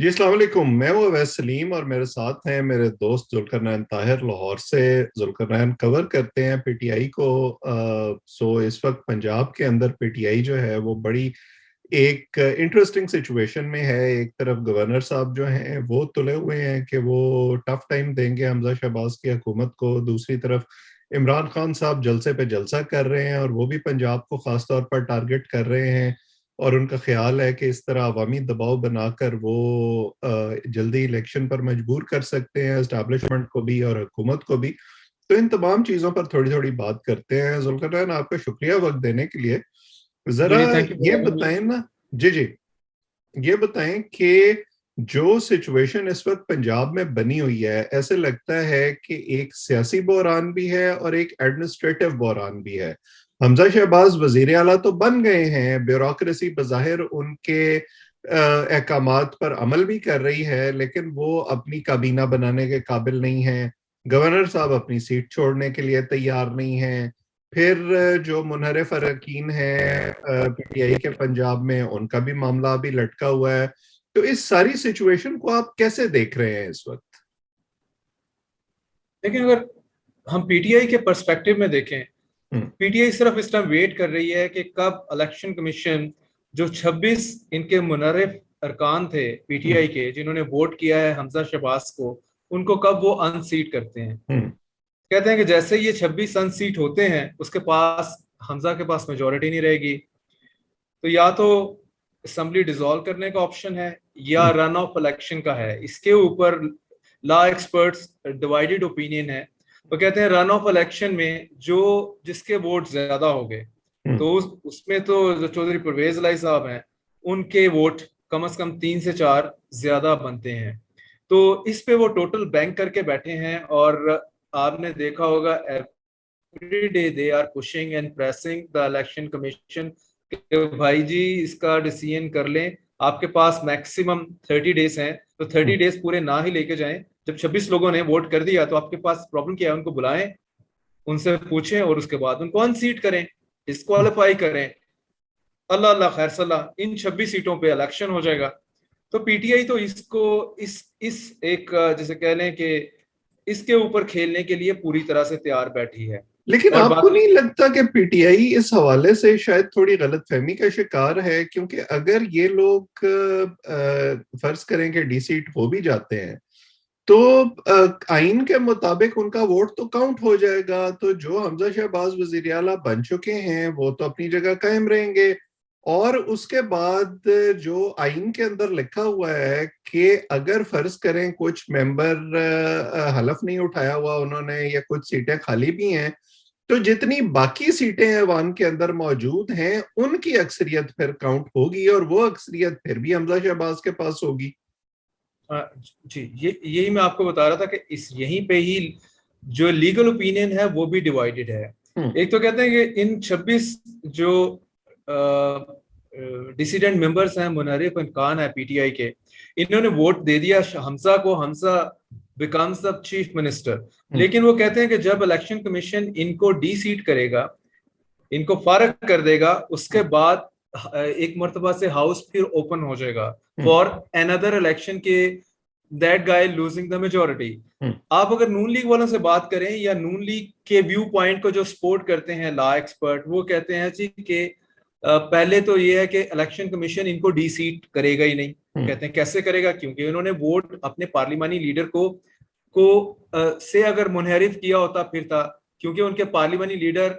जी अस्सलाम वालेकुम। मैं वो अवैस सलीम और मेरे साथ हैं मेरे दोस्त जुल्करनैन ताहिर लाहौर से। जुल्करनैन कवर करते हैं पीटीआई को। सो इस वक्त पंजाब के अंदर पीटीआई जो है वो बड़ी एक इंटरेस्टिंग सिचुएशन में है। एक तरफ गवर्नर साहब जो हैं वो तुले हुए हैं कि वो टफ टाइम देंगे हमजा शहबाज की हुकूमत को। दूसरी तरफ इमरान खान साहब जलसे पे जलसा कर रहे हैं और वो भी पंजाब को खास तौर पर टारगेट कर रहे हैं और उनका ख्याल है कि इस तरह अवामी दबाव बनाकर वो जल्दी इलेक्शन पर मजबूर कर सकते हैं एस्टैब्लिशमेंट को भी और हुकूमत को भी। तो इन तमाम चीज़ों पर थोड़ी थोड़ी बात करते हैं। जुल्करनैन, आपका शुक्रिया वक्त देने के लिए। जी जरा जी, थैंक यू फॉर ये हैविंग मी। बताएं ना। जी जी, ये बताएं कि जो सिचुएशन इस वक्त पंजाब में बनी हुई है, ऐसे लगता है कि एक सियासी बहरान भी है और एक एडमिनिस्ट्रेटिव बहरान भी है। हमजा शहबाज वजीर आला तो बन गए हैं, ब्यूरोक्रेसी बज़ाहिर उनके अहकामात पर अमल भी कर रही है, लेकिन वो अपनी काबीना बनाने के काबिल नहीं है। गवर्नर साहब अपनी सीट छोड़ने के लिए तैयार नहीं हैं। फिर जो मुनहरिफ अरकान हैं पीटीआई के पंजाब में, उनका भी मामला अभी लटका हुआ है। तो इस सारी सिचुएशन को आप कैसे देख रहे हैं इस वक्त? लेकिन अगर हम पीटीआई के पर्सपेक्टिव में देखें, हम्म। पीटीआई सिर्फ इस टाइम वेट कर रही है कि कब इलेक्शन कमीशन जो 26 इनके मुनर्रिफ अरकान थे हम्म। पीटीआई के, जिन्होंने वोट किया है हमजा शहबाज को, उनको कब वो अनसीट करते हैं। हम्म। कहते हैं कि जैसे ये 26 अनसीट होते हैं, उसके पास हमजा के पास मेजोरिटी नहीं रहेगी, तो या तो असम्बली डिसॉल्व करने का ऑप्शन है या हम्म। रन ऑफ इलेक्शन का है। इसके ऊपर लॉ एक्सपर्ट्स डिवाइडेड ओपिनियन है। तो कहते हैं रन ऑफ इलेक्शन में जो जिसके वोट ज्यादा हो गए, हम्म। तो उसमें तो जो चौधरी परवेज लाई साहब हैं, उनके वोट कम से कम 3 से 4 ज्यादा बनते हैं। तो इस पे वो टोटल बैंक करके बैठे हैं। और आपने देखा होगा every day they are pushing and pressing the election commission कि भाई जी इसका डिसीजन कर लें। आपके पास मैक्सिमम 30 डेज हैं, तो हम्म। 30 डेज पूरे ना ही लेके जाएं। जब 26 लोगों ने वोट कर दिया तो आपके पास प्रॉब्लम क्या है, उनको बुलाएं, उनसे पूछें और उसके बाद उनको अनसीट करें, डिस्क्वालीफाई करें। अल्लाह अल्लाह खैर सलाह, इन 26 सीटों पे इलेक्शन हो जाएगा। तो पीटीआई तो इसको इस एक जैसे कह लें कि इसके ऊपर खेलने के लिए पूरी तरह से तैयार बैठी है। लेकिन और आपको बाकी नहीं लगता कि पीटीआई इस हवाले से शायद थोड़ी गलतफहमी का शिकार है? क्योंकि अगर ये लोग फर्ज करें कि डी सीट हो भी जाते हैं तो आइन के मुताबिक उनका वोट तो काउंट हो जाएगा। तो जो हमजा शहबाज वजीर आला बन चुके हैं वो तो अपनी जगह कायम रहेंगे। और उसके बाद जो आइन के अंदर लिखा हुआ है कि अगर फर्ज करें कुछ मेंबर हलफ नहीं उठाया हुआ उन्होंने या कुछ सीटें खाली भी हैं, तो जितनी बाकी सीटें ऐवान के अंदर मौजूद हैं उनकी अक्सरियत फिर काउंट होगी और वो अक्सरियत फिर भी हमजा शहबाज के पास होगी। जी, ये यही मैं आपको बता रहा था कि इस यहीं पे ही जो लीगल ओपिनियन है वो भी डिवाइडेड है। हम्म। एक तो कहते हैं कि इन 26 जो डिसीडेंट मेंबर्स हैं, मुनहरिफ खान है पीटीआई के, इन्होंने वोट दे दिया हमजा को, Hamza becomes the chief minister. Hmm. लेकिन वो कहते हैं कि जब इलेक्शन कमीशन इनको डी सीट करेगा, इनको फारग कर देगा, उसके बाद एक मर्तबा से हाउस फिर ओपन हो जाएगा हम्म। फॉर अनदर इलेक्शन के, that guy losing the majority. Hmm. आप अगर नून लीग वालों से बात करें या नून लीग के व्यू पॉइंट को जो सपोर्ट करते हैं लॉ एक्सपर्ट, वो कहते हैं जी कि पहले तो ये है कि इलेक्शन कमीशन इनको डी सीट करेगा ही नहीं। वो हम्म। कहते हैं कैसे करेगा, क्योंकि उन्होंने वोट अपने पार्लिमानी लीडर को से अगर मुनहरिफ किया होता फिर था, क्योंकि उनके पार्लिमानी leader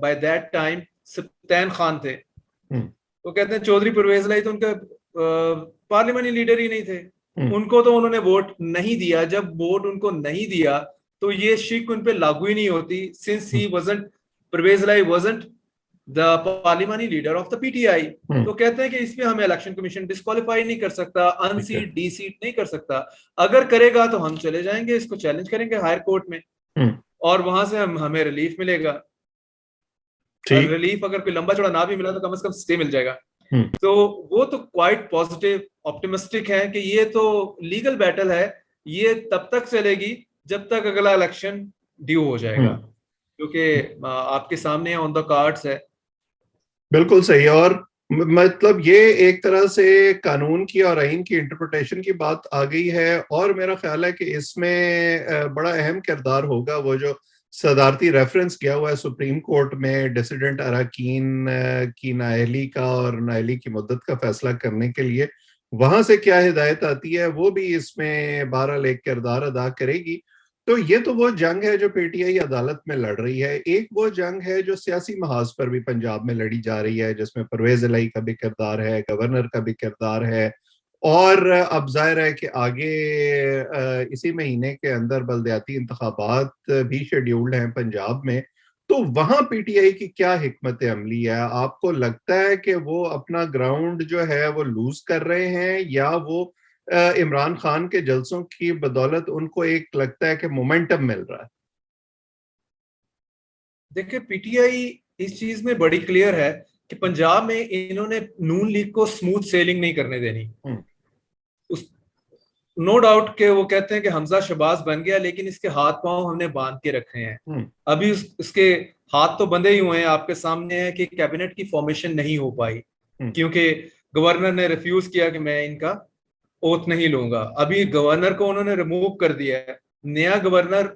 by that time सप्तान Khan थे। हम्म। तो कहते हैं चौधरी परवेज लाई तो उनके पार्लियामेंट्री लीडर ही नहीं थे। हम्म। उनको तो उन्होंने वोट नहीं दिया। जब वोट उनको नहीं दिया तो ये शिक उन पे लागू ही नहीं होती, since he wasn't, Pervez Elahi wasn't the parliamentary leader of the PTI. Hmm. तो कहते हैं कि इसमें हमें इलेक्शन कमीशन डिस्क्वालीफाई नहीं कर सकता, ठीक है। अनसीट डी सीट नहीं कर सकता। अगर करेगा तो हम चले जाएंगे, इसको चैलेंज करेंगे हायर कोर्ट में, हम्म। और वहां से हमें रिलीफ मिलेगा। और ठीक। रिलीफ अगर कोई लंबा चौड़ा ना भी मिला तो कम से कम स्टे मिल जाएगा। हम्म। तो वो तो क्वाइट पॉजिटिव ऑप्टिमिस्टिक है कि ये तो लीगल बैटल है, ये तब तक चलेगी जब तक अगला इलेक्शन ड्यू हो जाएगा, हम्म। क्योंकि आपके सामने ऑन द कार्ड्स है। बिल्कुल सही। और मतलब ये एक तरह से कानून की और आइन की इंटरप्रिटेशन की बात आ गई है, और मेरा ख्याल है कि इसमें बड़ा अहम किरदार होगा वो जो सदारती रेफरेंस किया हुआ है सुप्रीम कोर्ट में डिसिडेंट अरकान की नाअहली का और नाअहली की मुद्दत का फैसला करने के लिए। वहां से क्या हिदायत आती है वो भी इसमें बहरहाल एक किरदार अदा करेगी। तो ये तो वो जंग है जो पीटीआई अदालत में लड़ रही है। एक वो जंग है जो सियासी महाज पर भी पंजाब में लड़ी जा रही है, जिसमें परवेज इलाही का भी किरदार है, गवर्नर का भी किरदार है। और अब जाहिर है कि आगे इसी महीने के अंदर बलदियाती इंतखाबात भी शेड्यूल्ड हैं पंजाब में। तो वहां पीटीआई की क्या हिकमत अमली है? आपको लगता है कि वो अपना ग्राउंड जो है वो लूज कर रहे हैं, या वो इमरान खान के जलसों की बदौलत उनको एक लगता है कि मोमेंटम मिल रहा है? देखिए, पीटीआई इस चीज में बड़ी क्लियर है कि पंजाब में इन्होंने नून लीग को स्मूथ सेलिंग नहीं करने देनी। उस नो डाउट के वो कहते हैं कि हमजा शहबाज बन गया, लेकिन इसके हाथ पांव हमने बांध के रखे हैं। अभी उसके हाथ तो बंधे ही हुए हैं। आपके सामने है कि कैबिनेट की फॉर्मेशन नहीं हो पाई क्योंकि गवर्नर ने रिफ्यूज किया कि मैं इनका ओथ नहीं लूंगा। अभी गवर्नर को उन्होंने रिमूव कर दिया है। नया गवर्नर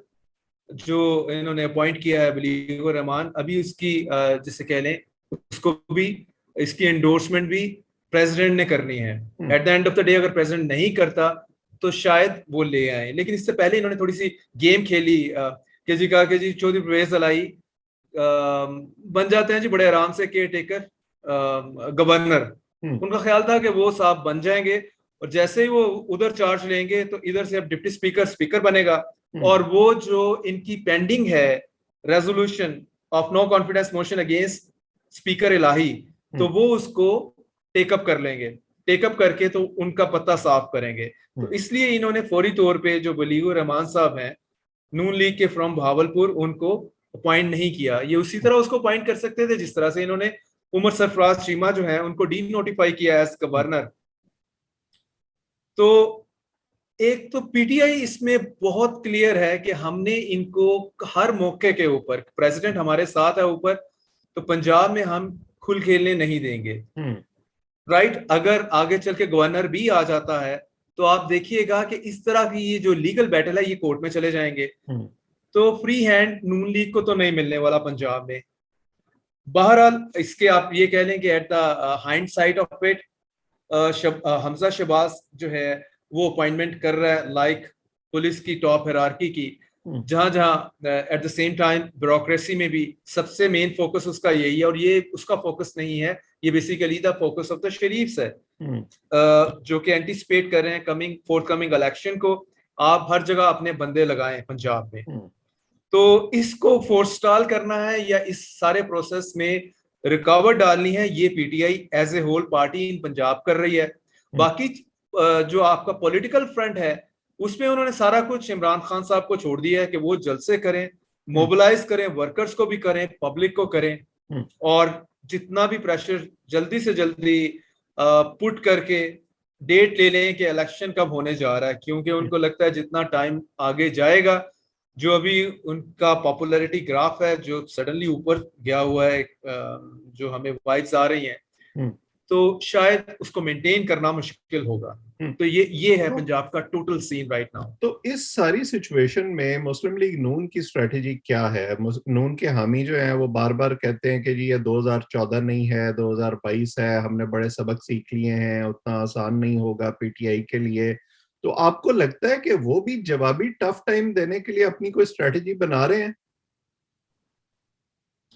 जो इन्होंने अपॉइंट किया है बलीगुर रहमान, अभी उसकी जिसे कह लें उसको भी, इसकी एंडोर्समेंट भी प्रेसिडेंट ने करनी है। At the end of the day अगर प्रेसिडेंट नहीं करता तो शायद वो ले आए, लेकिन इससे पहले इन्होंने थोड़ी सी गेम खेली कि जी कहा कि जी चौधरी परवेज इलाही बन जाते हैं जी बड़े आराम से केयर टेकर गवर्नर। उनका ख्याल था कि वो साहब बन जाएंगे और जैसे ही वो उधर चार्ज लेंगे तो इधर से अब डिप्टी स्पीकर स्पीकर बनेगा, और वो जो इनकी पेंडिंग है resolution of no confidence motion against speaker Elahi, तो वो उसको टेकअप कर लेंगे। टेकअप करके तो उनका पत्ता साफ करेंगे। तो इसलिए इन्होंने फौरी तौर पे जो बलीगुर रहमान साहब हैं नून लीग के फ्रॉम भावलपुर, उनको अपॉइंट नहीं किया। ये उसी तरह उसको अपॉइंट कर सकते थे जिस तरह से इन्होंने उमर सरफराज चीमा जो है उनको डी नोटिफाई किया एज गवर्नर। तो एक तो पीटीआई इसमें बहुत क्लियर है कि हमने इनको हर मौके के ऊपर, प्रेसिडेंट हमारे साथ है ऊपर, तो पंजाब में हम खुल खेलने नहीं देंगे। राइट, अगर आगे चल के गवर्नर भी आ जाता है तो आप देखिएगा कि इस तरह की ये जो लीगल बैटल है ये कोर्ट में चले जाएंगे। तो फ्री हैंड नून लीग को तो नहीं मिलने वाला पंजाब में। बहरहाल इसके आप ये कह लें कि at the hind side of it Hamza Shahbaz जो है वो अपॉइंटमेंट कर रहा है लाइक पुलिस की टॉप हिरार्की की, जहां जहां at the same time bureaucracy में भी सबसे मेन फोकस उसका यही है। और ये उसका फोकस नहीं है, ये basically the focus of the Sharifs है जो कि एंटीसिपेट कर रहे हैं कमिंग फोर्थ इलेक्शन को। आप हर जगह अपने बंदे लगाएं पंजाब में। तो इसको फोर्सटाल करना है या इस सारे प्रोसेस में रुकावट डालनी है, ये PTI as a whole party in Punjab कर रही है। बाकी जो आपका पॉलिटिकल फ्रंट है उसमें उन्होंने सारा कुछ इमरान खान साहब को छोड़ दिया है कि वो जलसे करें, मोबिलाइज करें, वर्कर्स को भी करें, पब्लिक को करें, और जितना भी प्रेशर जल्दी से जल्दी पुट करके डेट ले लें कि इलेक्शन कब होने जा रहा है। क्योंकि उनको लगता है जितना टाइम आगे जाएगा, जो अभी उनका पॉपुलैरिटी ग्राफ है जो सडनली ऊपर गया हुआ है, जो हमें वाइब्स आ रही हैं, तो शायद उसको मेंटेन करना मुश्किल होगा। तो ये है पंजाब का टोटल सीन राइट नाउ। तो इस सारी सिचुएशन में मुस्लिम लीग नून की स्ट्रेटेजी क्या है? नून के हामी जो हैं वो बार बार कहते हैं कि जी ये 2014 नहीं है, 2022 है, हमने बड़े सबक सीख लिए हैं, उतना आसान नहीं होगा पीटीआई के लिए। तो आपको लगता है कि वो भी जवाबी टफ टाइम देने के लिए अपनी कोई स्ट्रेटेजी बना रहे हैं?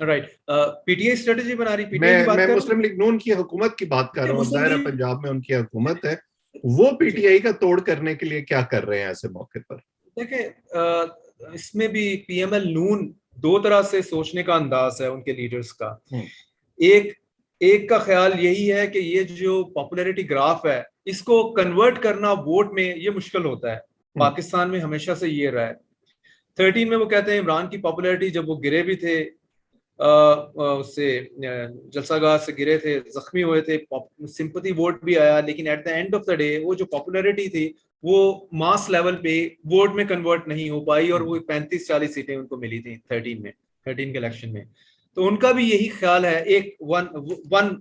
राइट, पीटीआई स्ट्रेटेजी बना रही, पीटीआई की बात मैं कर मुस्लिम लीग नून की हुकूमत की बात कर रहा हूँ। मुस्लिम जाहिर है लीग पंजाब में उनकी हुकूमत है, वो पीटीआई का तोड़ करने के लिए क्या कर रहे हैं ऐसे मौके पर? देखिए, इसमें भी पीएमएल नून दो तरह से सोचने का अंदाज है उनके लीडर्स का। एक का ख्याल यही है कि ये जो पॉपुलैरिटी ग्राफ है इसको कन्वर्ट करना वोट में ये मुश्किल होता है। पाकिस्तान में हमेशा से ये रहा है। 13 में वो कहते हैं इमरान की पॉपुलैरिटी जब वो गिरे भी थे, उससे जलसागाह से गिरे थे, जख्मी हुए थे, सिंपैथी वोट भी आया, लेकिन at the end of the day वो जो पॉपुलैरिटी थी वो मास लेवल पे वोट में कन्वर्ट नहीं हो पाई और वो 35-40 सीटें उनको मिली थी 13 के इलेक्शन में। तो उनका भी यही ख्याल है, एक वन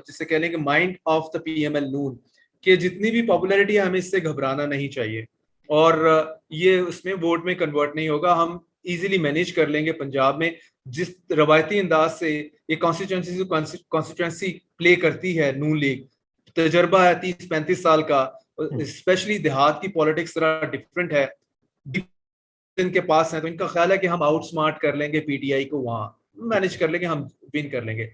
जिसे कह लेंगे माइंड ऑफ द पीएमएल नून, कि जितनी भी पॉपुलैरिटी है हमें इससे घबराना नहीं चाहिए, और ये उसमें वोट में कन्वर्ट नहीं होगा, हम इजीली मैनेज कर लेंगे पंजाब में। जिस रवायती अंदाज से ये कॉन्स्टिट्यूंसी प्ले करती है नून लीग, तजर्बा है 30-35 साल का, स्पेशली देहात की पॉलिटिक्स तरह डिफरेंट है, इनके पास है, तो इनका ख्याल है कि हम आउटस्मार्ट कर लेंगे पीटीआई को, वहां मैनेज कर लेंगे, हम विन कर लेंगे।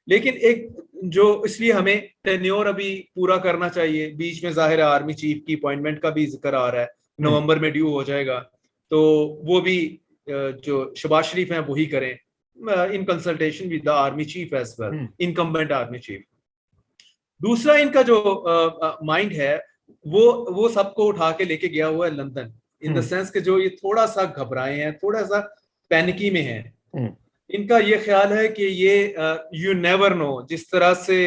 लेकिन एक जो, इसलिए हमें टेन्योर अभी पूरा करना चाहिए। बीच में जाहिर है आर्मी चीफ की अपॉइंटमेंट का भी जिक्र आ रहा है, नवंबर में ड्यू हो जाएगा, तो वो भी जो शहबाज शरीफ हैं वही करें, in consultation with the army chief as well, incumbent army chief. दूसरा इनका जो माइंड है वो सबको उठा के लेके गया हुआ है लंदन, इन द सेंस कि जो ये थोड़ा सा घबराए हैं, थोड़ा सा पैनिकी में हैं। इनका ये ख्याल है कि ये यू नेवर नो, जिस तरह से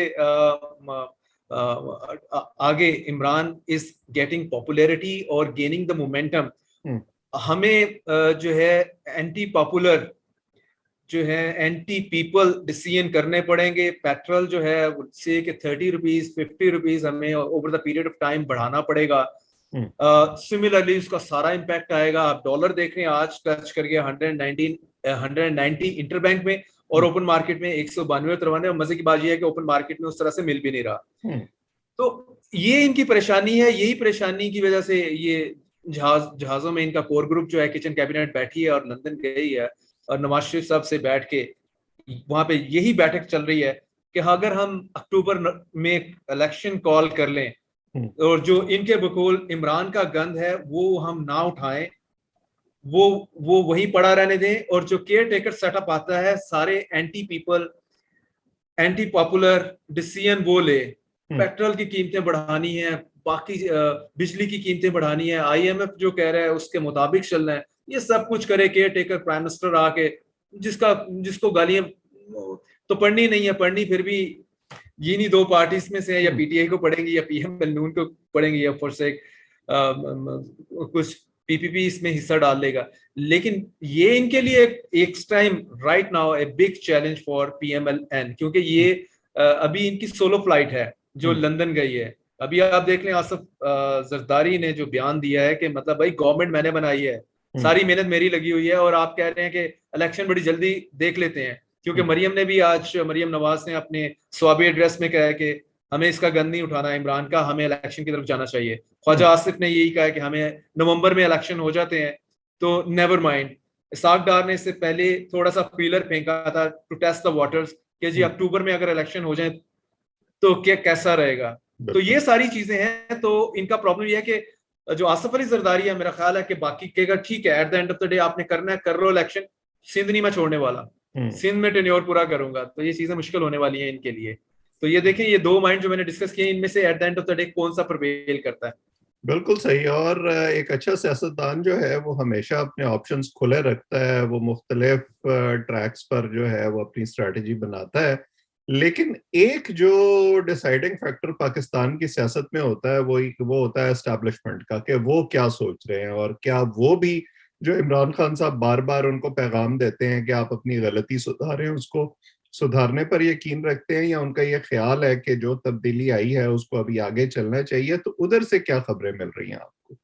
आगे इमरान इज गेटिंग पॉपुलैरिटी और गेनिंग द मोमेंटम, हमें जो है एंटी पॉपुलर, जो है एंटी पीपल डिसीजन करने पड़ेंगे। पेट्रोल जो है से कि 30 रुपीज 50 रुपीज हमें over the period of time बढ़ाना पड़ेगा। सिमिलरली उसका सारा इम्पैक्ट आएगा। आप डॉलर देख रहे हैं आज टच कर गया 190 इंटरबैंक में, और ओपन मार्केट में 192-93। और मजे की बात यह है कि ओपन मार्केट में उस तरह से मिल भी नहीं रहा। तो ये इनकी परेशानी है। यही परेशानी की वजह से ये जहाजों में इनका कोर ग्रुप जो है किचन कैबिनेट बैठी है और लंदन गई है, और नवाज शरीफ साहब से बैठ के वहां पे यही बैठक चल रही है कि अगर हम अक्टूबर में इलेक्शन कॉल कर लें, और जो इनके बकौल इमरान का गंद है वो हम ना उठाएं, वो वही पड़ा रहने दें, और जो केयर टेकर सेटअप आता है सारे anti people anti popular decision वो ले। पेट्रोल की कीमतें बढ़ानी है, बाकी बिजली की कीमतें बढ़ानी है, आईएमएफ जो कह रहा है उसके मुताबिक चलना है, ये सब कुछ करे केयर टेकर प्राइम मिनिस्टर आके, जिसको गालियां तो पढ़नी नहीं है, पढ़नी फिर भी ये नहीं दो पार्टीज में से, या पीटीआई को पढ़ेंगी या पीएमएल नून को पढ़ेंगी, या फॉर से कुछ पीपीपी इसमें हिस्सा डाल लेगा। लेकिन ये इनके लिए एक time right now a big challenge for PMLN, क्योंकि ये अभी इनकी सोलो फ्लाइट है जो लंदन गई है। अभी आप देख लें आसिफ जरदारी ने जो बयान दिया है कि मतलब भाई गवर्नमेंट मैंने बनाई है, सारी मेहनत मेरी लगी हुई है, और आप कह रहे हैं कि इलेक्शन बड़ी जल्दी देख लेते हैं। क्योंकि मरियम ने भी आज, मरियम नवाज ने अपने स्वाबी एड्रेस में कहा है कि हमें इसका गंद नहीं उठाना इमरान का, हमें इलेक्शन की तरफ जाना चाहिए। ख्वाजा आसिफ ने यही कहा है कि हमें नवंबर में इलेक्शन हो जाते हैं तो नेवर माइंड। इसाक डार ने इससे पहले थोड़ा सा फीलर फेंका था टू टेस्ट द वाटर्स कि जी अक्टूबर में अगर इलेक्शन हो जाए तो क्या कैसा रहेगा। तो ये सारी चीजें हैं। तो इनका प्रॉब्लम ये है कि जो आसिफ अली जरदारी है, मेरा ख्याल है कि बाकी कहेगा ठीक है, at the end of the day आपने करना है, कर लो इलेक्शन, सिंध नहीं मैं छोड़ने वाला, सिंध में टेन्योर पूरा करूंगा। तो ये चीजें मुश्किल होने वाली हैं इनके लिए। तो ये देखें, ये दो माइंड जो मैंने डिस्कस किए, इनमें से at the end of the day कौन सा प्रिवेल करता है। बिल्कुल सही। और एक अच्छा सियासतदान जो है वो हमेशा अपने ऑप्शंस खुले रखता है, वो मुख्तलिफ ट्रैक्स पर जो है वो अपनी स्ट्रैटेजी बनाता है। लेकिन एक जो डिसाइडिंग फैक्टर पाकिस्तान की सियासत में होता है वो होता है एस्टैब्लिशमेंट का, कि वो क्या सोच रहे हैं, और क्या वो भी जो इमरान खान साहब बार बार उनको पैगाम देते हैं कि आप अपनी गलती सुधारें, उसको सुधारने पर यकीन रखते हैं, या उनका ये ख्याल है कि जो तब्दीली आई है उसको अभी आगे चलना चाहिए। तो उधर से क्या खबरें मिल रही हैं आपको?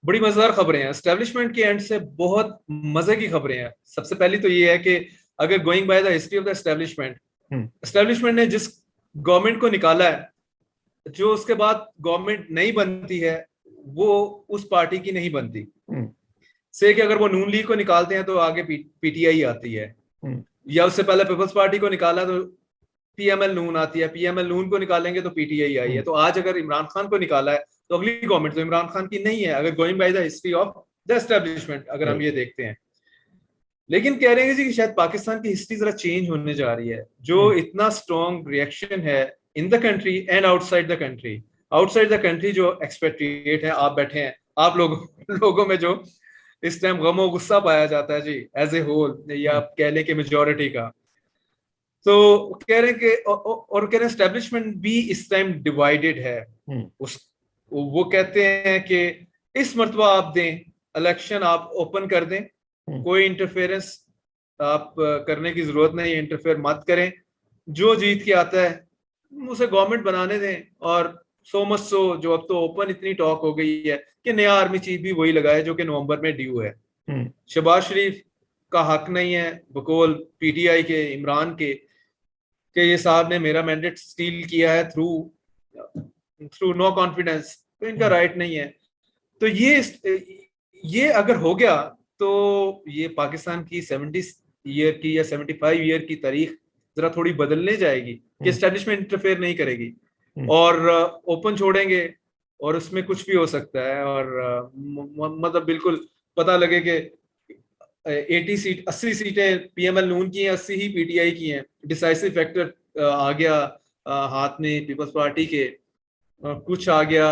बड़ी मजेदार खबरें हैं एस्टेब्लिशमेंट के एंड से, बहुत मजे की खबरें हैं। सबसे पहली तो ये है कि अगर going by the history of the establishment ने जिस गवर्नमेंट को निकाला है, जो उसके बाद गवर्नमेंट नहीं बनती है वो उस पार्टी की नहीं बनती। से कि अगर वो नून लीग को निकालते हैं तो आगे पीटीआई आती है, या उससे पहले पीपल्स पार्टी को निकाला तो पीएमएल नून आती है, पीएमएल नून को निकालेंगे तो पीटीआई आई है। तो आज अगर इमरान खान को निकाला है तो अगली गवर्नमेंट तो इमरान खान की नहीं है, अगर going by the history of the establishment अगर हम ये देखते हैं। लेकिन कह रहे हैं जी कि शायद पाकिस्तान की हिस्ट्री जरा चेंज होने जा रही है। जो इतना स्ट्रॉन्ग रिएक्शन है in the country and outside the country, outside the country जो एक्सपेक्टेट है, आप बैठे हैं, आप लोगों में जो इस टाइम गम और गुस्सा पाया जाता है जी एज ए होल, या आप कह लें कि मेजोरिटी का, तो कह रहे हैं कि और कह रहे हैं एस्टेब्लिशमेंट भी इस टाइम डिवाइडेड है। वो कहते हैं कि इस मर्तबा आप दें इलेक्शन, आप ओपन कर दें, कोई इंटरफेरेंस आप करने की जरूरत नहीं, इंटरफेयर मत करें। जो जीत के आता है उसे गवर्नमेंट बनाने दें। और सो मच सो, जो अब तो ओपन इतनी टॉक हो गई है कि नया आर्मी चीफ भी वही लगा है जो कि नवंबर में ड्यू है। शहबाज शरीफ का हक नहीं है बकौल पीटीआई के इमरान के कि ये साहब ने मेरा मैंडेट स्टील किया है थ्रू थ्रू नो कॉन्फिडेंस, तो इनका राइट नहीं है। तो ये अगर हो गया तो ये पाकिस्तान की 70 ईयर की या 75 ईयर की तारीख जरा थोड़ी बदलने जाएगी कि एस्टेब्लिशमेंट इंटरफेयर नहीं करेगी और ओपन छोड़ेंगे और उसमें कुछ भी हो सकता है। और मतलब बिल्कुल पता लगे कि 80 सीटें पीएमएल नून की हैं, 80 ही पीटीआई की हैं। डिसाइसिव फैक्टर आ गया हाथ में पीपल्स पार्टी के, कुछ आ गया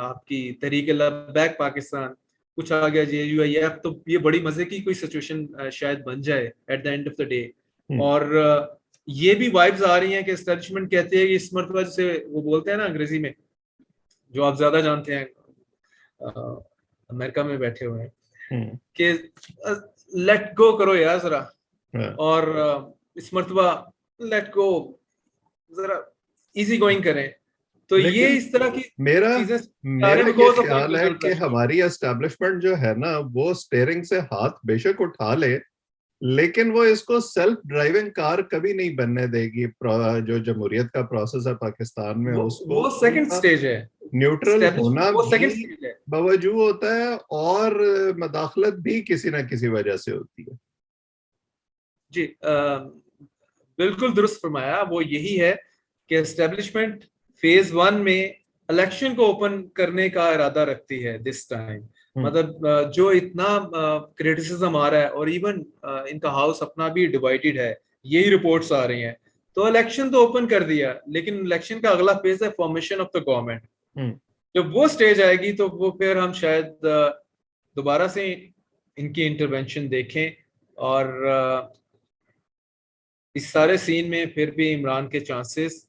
आपकी तहरीक लबैक पाकिस्तान, कुछ आ गया JUIF। तो ये बड़ी मजे की कोई सिचुएशन शायद बन जाए at the end of the day. और ये भी वाइब्स आ रही हैं कि एस्टेब्लिशमेंट कहते हैं कि इस मरतबा जैसे वो बोलते हैं ना अंग्रेजी में, जो आप ज्यादा जानते हैं, अमेरिका में बैठे हुए हैं, कि लेट गो करो यार जरा, और इस मरतबा लेट गो, जरा इजी गोइंग करें। तो ये इस तरह की मेरा ये ख्याल है कि हमारी एस्टेब्लिशमेंट जो है ना वो स्टीयरिंग से हाथ बेशक उठा ले, लेकिन वो इसको सेल्फ ड्राइविंग कार कभी नहीं बनने देगी। जो जमहूरियत का प्रोसेस है पाकिस्तान में उसको वो सेकंड स्टेज है, न्यूट्रल होना भी बावजूद होता है और मदाखलत भी किसी ना किसी वजह से होती है। जी बिल्कुल दुरुस्त फरमाया। वो यही है कि एस्टेब्लिशमेंट फेज 1 में इलेक्शन को ओपन करने का इरादा रखती है दिस टाइम। मतलब जो इतना क्रिटिसिज्म आ रहा है और इवन इनका हाउस अपना भी डिवाइडेड है, यही रिपोर्ट्स आ रही हैं। तो इलेक्शन तो ओपन कर दिया, लेकिन इलेक्शन का अगला फेज है फॉर्मेशन ऑफ द गवर्नमेंट। जब वो स्टेज आएगी तो वो फिर हम शायद दोबारा से इनकी इंटरवेंशन देखें। और इस सारे सीन में फिर भी इमरान के चांसेस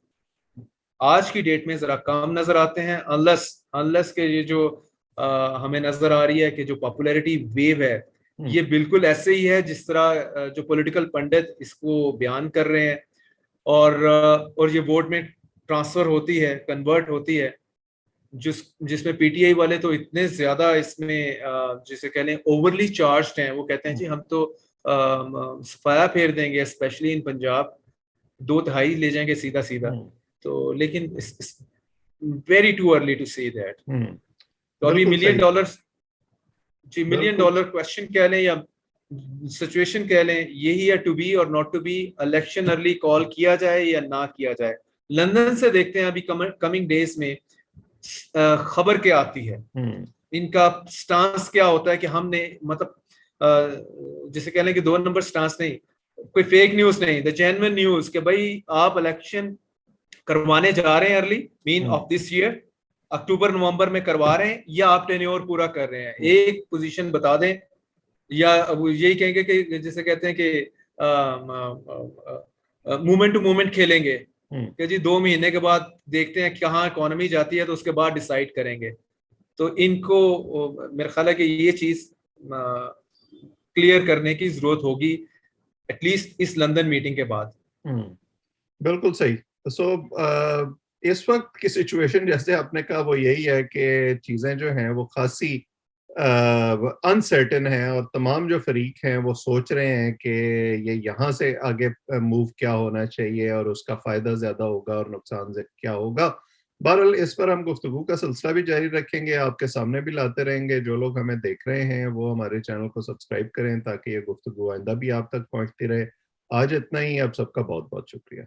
आज की डेट में जरा कम नजर आते हैं, अनलेस के ये जो हमें नजर आ रही है कि जो पॉपुलैरिटी वेव है ये बिल्कुल ऐसे ही है जिस तरह जो पॉलिटिकल पंडित इसको बयान कर रहे हैं, और ये वोट में ट्रांसफर होती है, कन्वर्ट होती है, जिसमें पीटीआई वाले तो इतने ज्यादा इसमें जिसे कह लें ओवरली चार्ज्ड हैं। वो कहते हैं जी हम तो सफाया फेर देंगे, स्पेशली इन पंजाब 2/3 ले जाएंगे सीधा सीधा। तो लेकिन very too early to say that. तो अभी $1 मिलियन क्वेश्चन कह लें या सिचुएशन कह लें, यही है टू बी और not to be. Election early call किया जाए या ना किया जाए। लंदन से देखते हैं अभी कमिंग डेज में खबर क्या आती है, इनका स्टांस क्या होता है कि हमने मतलब जिसे कह लें कि 2 नंबर स्टांस नहीं, कोई फेक न्यूज नहीं, द जेन्युइन न्यूज कि भाई आप इलेक्शन करवाने जा रहे हैं early mean of this year, अक्टूबर नवंबर में करवा रहे हैं या आप टेन्योर पूरा कर रहे हैं। एक पोजीशन बता दें, या यही कहेंगे कि जिसे कहते हैं कि मूवमेंट टू मूवमेंट खेलेंगे कि जी 2 महीने के बाद देखते हैं कहाँ इकोनॉमी जाती है तो उसके बाद डिसाइड करेंगे। तो इनको मेरा ख्याल है कि ये चीज क्लियर करने की जरूरत होगी एटलीस्ट इस लंदन मीटिंग के बाद। बिल्कुल सही। इस वक्त की सिचुएशन जैसे आपने कहा वो यही है कि चीजें जो हैं वो खासी अनसर्टेन है और तमाम जो फरीक हैं वो सोच रहे हैं कि ये यहाँ से आगे मूव क्या होना चाहिए और उसका फायदा ज्यादा होगा और नुकसान क्या होगा। बहरहाल इस पर हम गुफ्तगू का सिलसिला भी जारी रखेंगे, आपके सामने भी लाते रहेंगे। जो लोग हमें देख रहे हैं वो हमारे चैनल को सब्सक्राइब करें ताकि ये गुफ्तगू आइंदा भी आप तक पहुंचती रहे। आज इतना ही, आप सबका बहुत बहुत शुक्रिया।